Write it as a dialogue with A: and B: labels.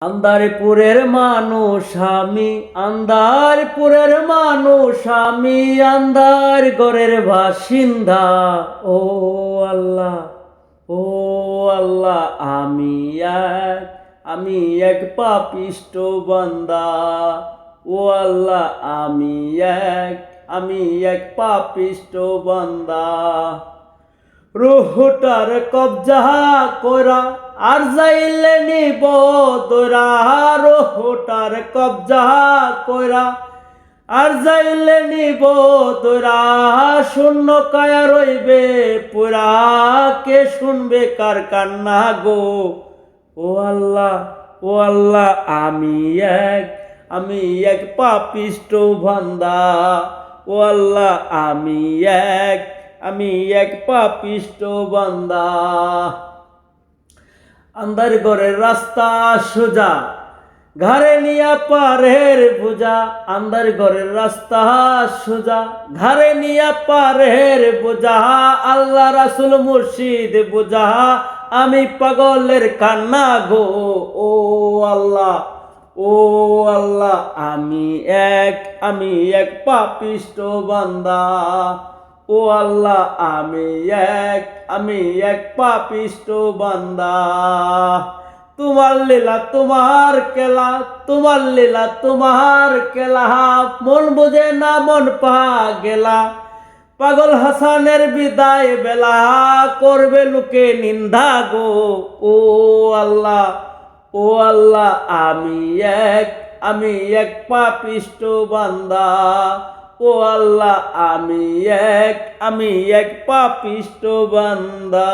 A: আন্দারপুরের মানুষ আমি, আন্দারপুরের মানুষ আমি, আন্দার গড়ের বাসিন্দা। ও আল্লাহ, ও আল্লাহ, আমি এক পাপিষ্ট বান্দা। ও আল্লাহ, আমি এক পাপিষ্ট বান্দা। রুহটার কবজা করা আর যাইলে নিব তোরা, রুহটার কবজা করা আর যাইলে নিব তোরা। শূন্য কায়া রইবে পুরা, কে শুনবে কার কান্না গো। ও আল্লাহ, ও আল্লাহ, আমি এক পাপিষ্ট বান্দা। ও আল্লাহ, আমি এক পাপিষ্ট বান্দা। আন্দার ঘরের রাস্তা সোজা, ঘরে নিয়া পারের বোঝা। আন্দার ঘরের রাস্তা সোজা, ঘরে নিয়া পারের বোঝা। আল্লাহ রাসূল মুর্শিদ বোঝা, আমি পাগলের কান্না গো। ও আল্লাহ, ও আল্লাহ, আমি এক পাপিষ্ট বান্দা। ও আল্লাহ, আমি এক পাপিষ্ট বান্দা। তোমার লীলা তোমার খেলা, তোমার লীলা তোমার খেলা, মন বুঝে না মন পা গেলা। পাগল হাসানের বিদায় বেলা, করবে লোকে নিন্দা গো। ও আল্লাহ, ও আল্লাহ, আমি এক পাপিষ্ট বান্দা। ও আল্লাহ, আমি এক পাপিষ্ট বান্দা।